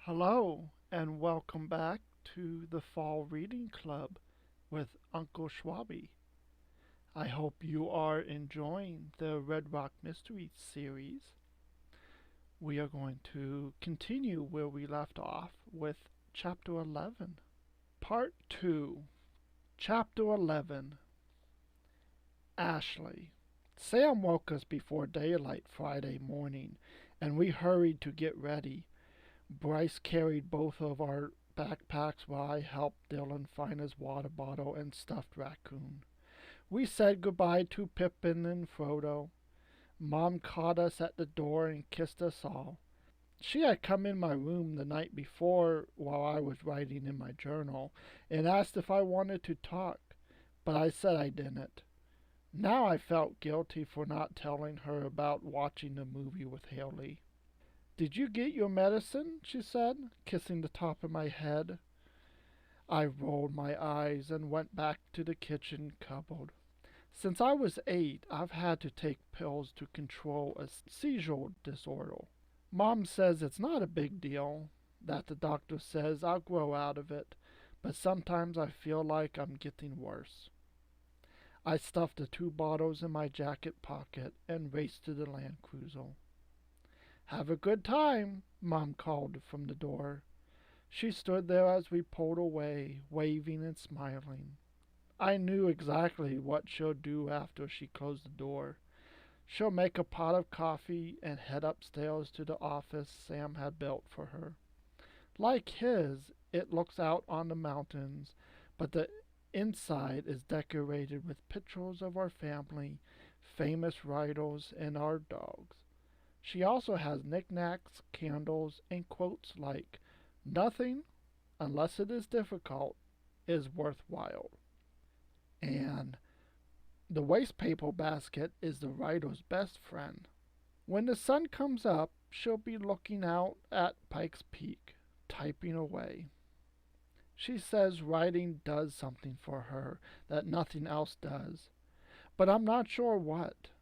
Hello, and welcome back to the Fall Reading Club with Uncle Schwabi. I hope you are enjoying the Red Rock Mysteries series. We are going to continue where we left off with Chapter 11, Part 2. Chapter 11. Ashley. Sam woke us before daylight Friday morning, and we hurried to get ready. Bryce carried both of our backpacks while I helped Dylan find his water bottle and stuffed raccoon. We said goodbye to Pippin and Frodo. Mom caught us at the door and kissed us all. She had come in my room the night before while I was writing in my journal and asked if I wanted to talk, but I said I didn't. Now I felt guilty for not telling her about watching the movie with Haley. "Did you get your medicine?" she said, kissing the top of my head. I rolled my eyes and went back to the kitchen cupboard. Since I was 8, I've had to take pills to control a seizure disorder. Mom says it's not a big deal, that the doctor says I'll grow out of it, but sometimes I feel like I'm getting worse. I stuffed the 2 bottles in my jacket pocket and raced to the Land Cruiser. "Have a good time," Mom called from the door. She stood there as we pulled away, waving and smiling. I knew exactly what she'll do after she closed the door. She'll make a pot of coffee and head upstairs to the office Sam had built for her. Like his, it looks out on the mountains, but the inside is decorated with pictures of our family, famous writers, and our dogs. She also has knickknacks, candles, and quotes like, "Nothing, unless it is difficult, is worthwhile." And the wastepaper basket is the writer's best friend. When the sun comes up, she'll be looking out at Pike's Peak, typing away. She says writing does something for her that nothing else does, but I'm not sure what.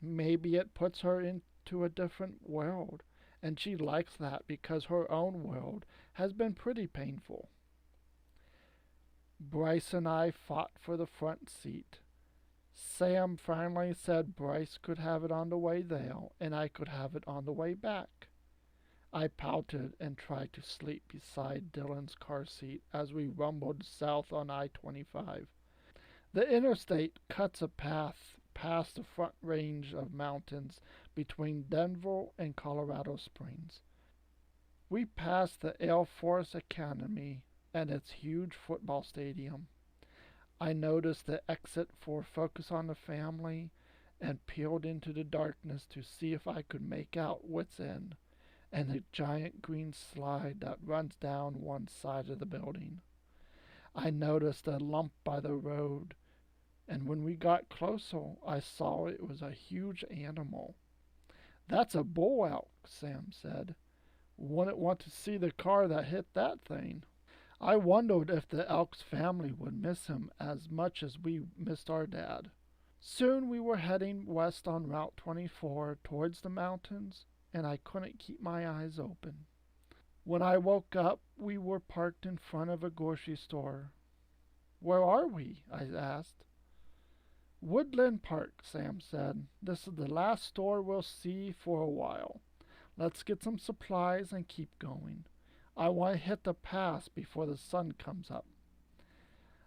Maybe it puts her into a different world, and she likes that because her own world has been pretty painful. Bryce and I fought for the front seat. Sam finally said Bryce could have it on the way there, and I could have it on the way back. I pouted and tried to sleep beside Dylan's car seat as we rumbled south on I-25. The interstate cuts a path past the Front Range of mountains between Denver and Colorado Springs. We passed the Air Force Academy and its huge football stadium. I noticed the exit for Focus on the Family and peered into the darkness to see if I could make out what's in and the giant green slide that runs down one side of the building. I noticed a lump by the road, and when we got closer, I saw it was a huge animal. "That's a bull elk," Sam said. "Wouldn't want to see the car that hit that thing." I wondered if the elk's family would miss him as much as we missed our dad. Soon we were heading west on Route 24 towards the mountains, and I couldn't keep my eyes open. When I woke up, we were parked in front of a grocery store. "Where are we?" I asked. "Woodland Park," Sam said. "This is the last store we'll see for a while. Let's get some supplies and keep going. I want to hit the pass before the sun comes up."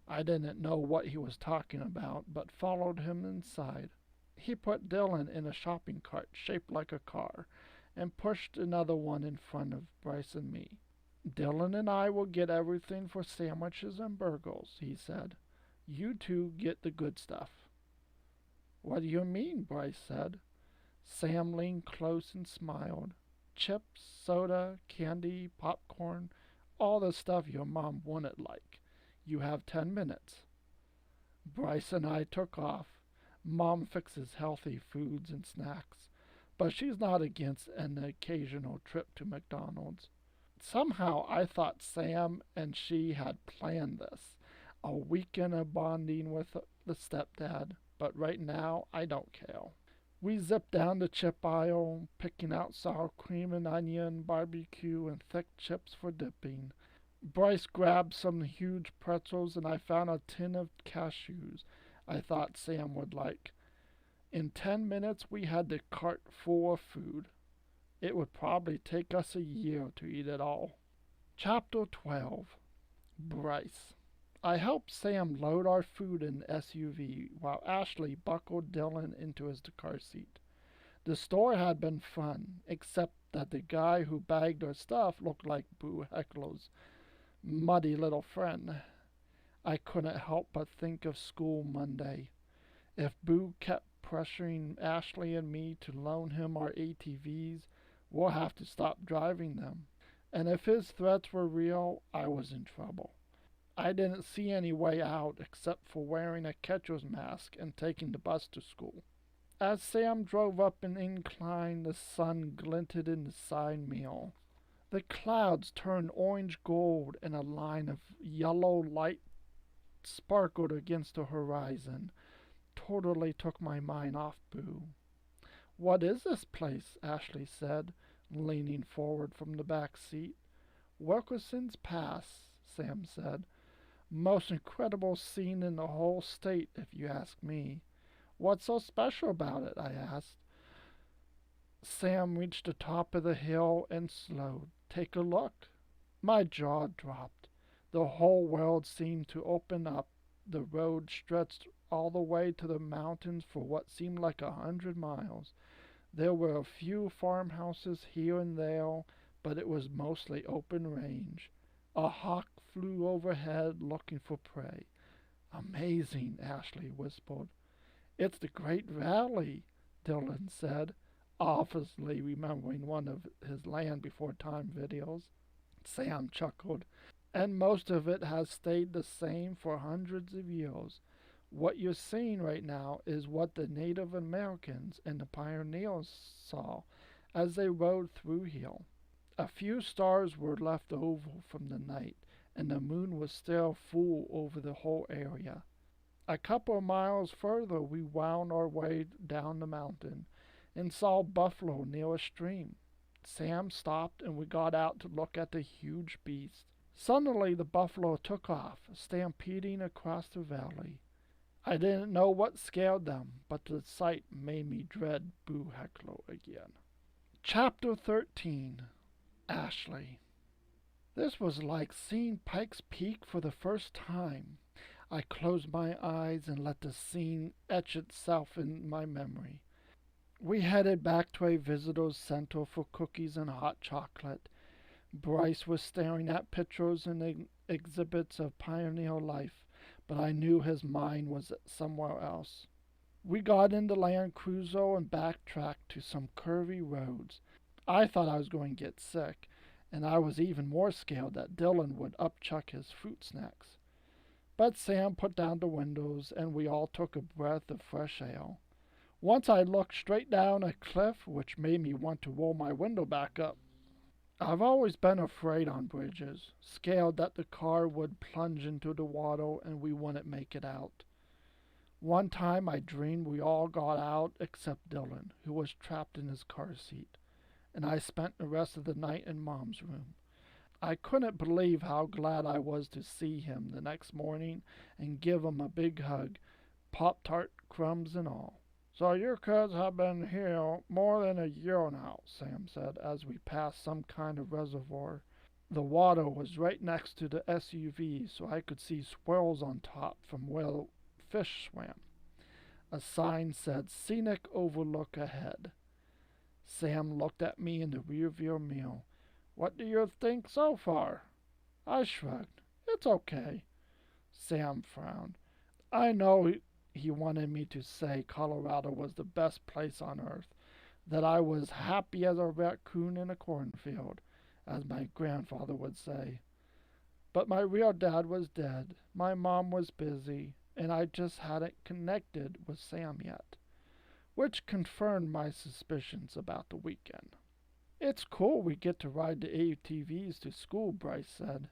I didn't know what he was talking about, but followed him inside. He put Dylan in a shopping cart shaped like a car and pushed another one in front of Bryce and me. "Dylan and I will get everything for sandwiches and burgers," he said. "You two get the good stuff." "What do you mean?" Bryce said. Sam leaned close and smiled. "Chips, soda, candy, popcorn, all the stuff your mom wouldn't like. You have 10 minutes. Bryce and I took off. Mom fixes healthy foods and snacks, but she's not against an occasional trip to McDonald's. Somehow I thought Sam and she had planned this, a weekend of bonding with the stepdad, but right now I don't care. We zipped down the chip aisle, picking out sour cream and onion, barbecue, and thick chips for dipping. Bryce grabbed some huge pretzels, and I found a tin of cashews I thought Sam would like. In 10 minutes, we had the cart full of food. It would probably take us a year to eat it all. Chapter 12. Bryce. I helped Sam load our food in the SUV while Ashley buckled Dylan into his car seat. The store had been fun, except that the guy who bagged our stuff looked like Boo Heckler's muddy little friend. I couldn't help but think of school Monday. If Boo kept pressuring Ashley and me to loan him our ATVs, we'll have to stop driving them. And if his threats were real, I was in trouble. I didn't see any way out except for wearing a catcher's mask and taking the bus to school. As Sam drove up an incline, the sun glinted in the side mirror. The clouds turned orange gold, and a line of yellow light sparkled against the horizon. Totally took my mind off Boo. "What is this place?" Ashley said, leaning forward from the back seat. "Wilkerson's Pass," Sam said. "Most incredible scene in the whole state, if you ask me." "What's so special about it?" I asked. Sam reached the top of the hill and slowed. "Take a look." My jaw dropped. The whole world seemed to open up. The road stretched all the way to the mountains for what seemed like 100 miles. There were a few farmhouses here and there, but it was mostly open range. A hawk flew overhead looking for prey. "Amazing," Ashley whispered. "It's the Great Valley," Dylan said, obviously remembering one of his Land Before Time videos. Sam chuckled. "And most of it has stayed the same for hundreds of years. What you're seeing right now is what the Native Americans and the pioneers saw as they rode through here. A few stars were left over from the night, and the moon was still full over the whole area. A couple of miles further, we wound our way down the mountain and saw buffalo near a stream. Sam stopped, and we got out to look at the huge beast. Suddenly, the buffalo took off, stampeding across the valley. I didn't know what scared them, but the sight made me dread Boo Heckler again. Chapter 13. Ashley. This was like seeing Pike's Peak for the first time. I closed my eyes and let the scene etch itself in my memory. We headed back to a visitor's center for cookies and hot chocolate. Bryce was staring at pictures and exhibits of pioneer life, but I knew his mind was somewhere else. We got in the Land Cruiser and backtracked to some curvy roads. I thought I was going to get sick, and I was even more scared that Dylan would upchuck his fruit snacks. But Sam put down the windows, and we all took a breath of fresh air. Once I looked straight down a cliff, which made me want to roll my window back up. I've always been afraid on bridges, scared that the car would plunge into the water and we wouldn't make it out. One time I dreamed we all got out except Dylan, who was trapped in his car seat, and I spent the rest of the night in Mom's room. I couldn't believe how glad I was to see him the next morning and give him a big hug, Pop-Tart crumbs and all. "So your kids have been here more than a year now," Sam said as we passed some kind of reservoir. The water was right next to the SUV, so I could see swirls on top from where fish swam. A sign said "Scenic Overlook Ahead." Sam looked at me in the rearview mirror. "What do you think so far?" I shrugged. "It's okay." Sam frowned. I know he wanted me to say Colorado was the best place on earth, that I was happy as a raccoon in a cornfield, as my grandfather would say. But my real dad was dead, my mom was busy, and I just hadn't connected with Sam yet, which confirmed my suspicions about the weekend. "It's cool we get to ride the ATVs to school," Bryce said.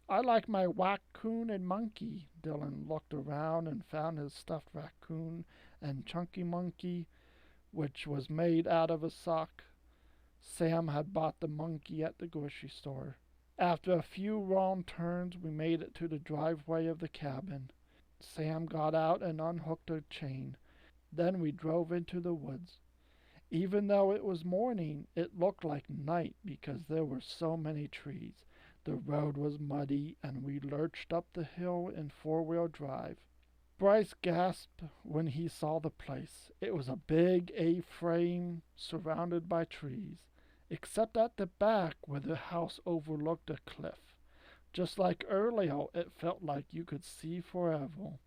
"I like my raccoon and monkey." Dylan looked around and found his stuffed raccoon and chunky monkey. which was made out of a sock. Sam had bought the monkey at the grocery store. After a few wrong turns, we made it to the driveway of the cabin. Sam got out and unhooked a chain. Then we drove into the woods. Even though it was morning, it looked like night because there were so many trees. The road was muddy, and we lurched up the hill in four-wheel drive. Bryce gasped when he saw the place. It was a big A-frame surrounded by trees, except at the back where the house overlooked a cliff. Just like earlier, it felt like you could see forever.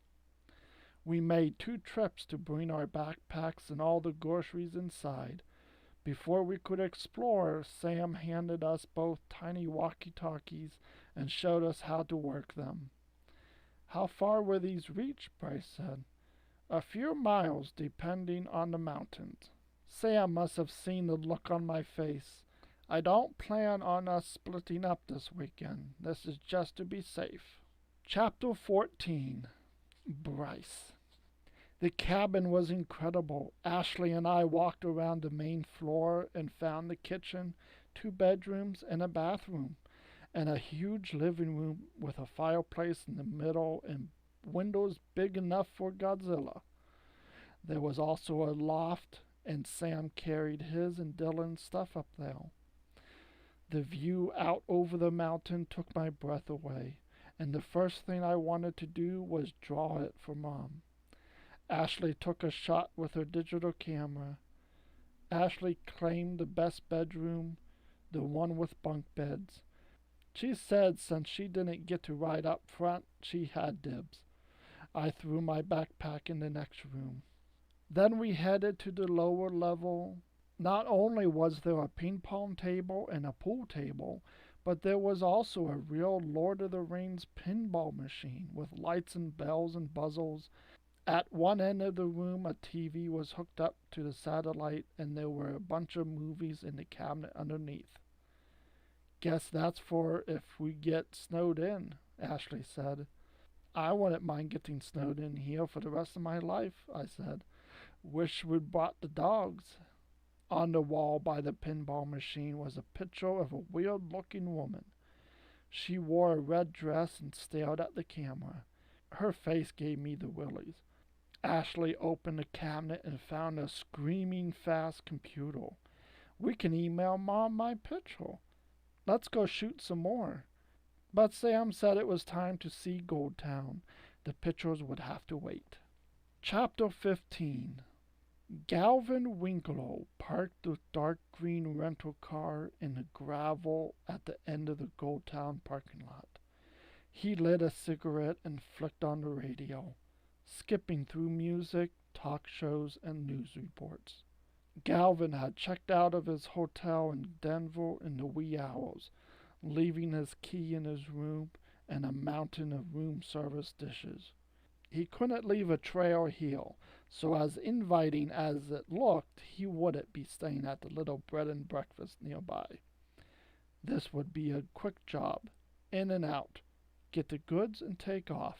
We made 2 trips to bring our backpacks and all the groceries inside. Before we could explore, Sam handed us both tiny walkie-talkies and showed us how to work them. How far will these reach? Bryce said. A few miles, depending on the mountains. Sam must have seen the look on my face. I don't plan on us splitting up this weekend. This is just to be safe. Chapter 14. Bryce. The cabin was incredible. Ashley and I walked around the main floor and found the kitchen, 2 bedrooms, and a bathroom, and a huge living room with a fireplace in the middle and windows big enough for Godzilla. There was also a loft, and Sam carried his and Dylan's stuff up there. The view out over the mountain took my breath away, and the first thing I wanted to do was draw it for Mom. Ashley took a shot with her digital camera. Ashley claimed the best bedroom, the one with bunk beds. She said since she didn't get to ride up front, she had dibs. I threw my backpack in the next room. Then we headed to the lower level. Not only was there a ping pong table and a pool table, but there was also a real Lord of the Rings pinball machine with lights and bells and buzzers. At one end of the room, a TV was hooked up to the satellite, and there were a bunch of movies in the cabinet underneath. Guess that's for if we get snowed in, Ashley said. I wouldn't mind getting snowed in here for the rest of my life, I said. Wish we'd brought the dogs. On the wall by the pinball machine was a picture of a weird-looking woman. She wore a red dress and stared at the camera. Her face gave me the willies. Ashley opened the cabinet and found a screaming fast computer. We can email Mom my picture. Let's go shoot some more. But Sam said it was time to see Gold Town. The pictures would have to wait. Chapter 15. Galvin Winklow parked the dark green rental car in the gravel at the end of the Gold Town parking lot. He lit a cigarette and flicked on the radio, skipping through music, talk shows, and news reports. Galvin had checked out of his hotel in Denver in the wee hours, leaving his key in his room and a mountain of room service dishes. He couldn't leave a trail here, so as inviting as it looked, he wouldn't be staying at the little bread and breakfast nearby. This would be a quick job, in and out, get the goods and take off.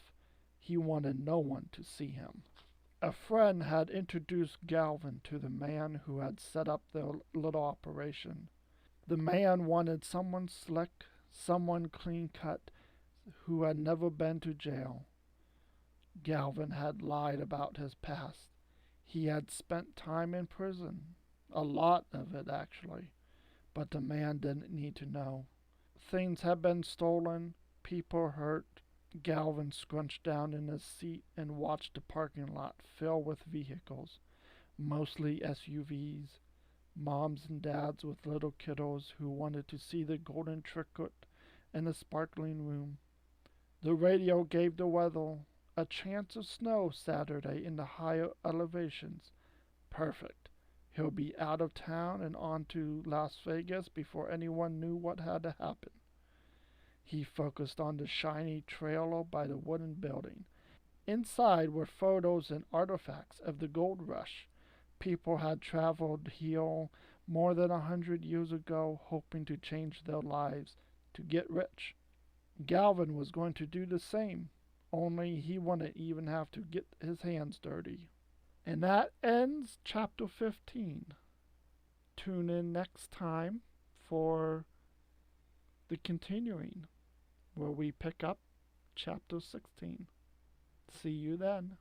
He wanted no one to see him. A friend had introduced Galvin to the man who had set up their little operation. The man wanted someone slick, someone clean-cut, who had never been to jail. Galvin had lied about his past. He had spent time in prison, a lot of it actually, but the man didn't need to know. Things had been stolen, people hurt. Galvin scrunched down in his seat and watched the parking lot fill with vehicles, mostly SUVs, moms and dads with little kiddos who wanted to see the golden trinket and the sparkling room. The radio gave the weather. A chance of snow Saturday in the higher elevations. Perfect. He'll be out of town and on to Las Vegas before anyone knew what had to happen. He focused on the shiny trailer by the wooden building. Inside were photos and artifacts of the gold rush. People had traveled here more than 100 years ago, hoping to change their lives, to get rich. Galvin was going to do the same. Only he wouldn't even have to get his hands dirty. And that ends chapter 15. Tune in next time for the continuing, where we pick up chapter 16. See you then.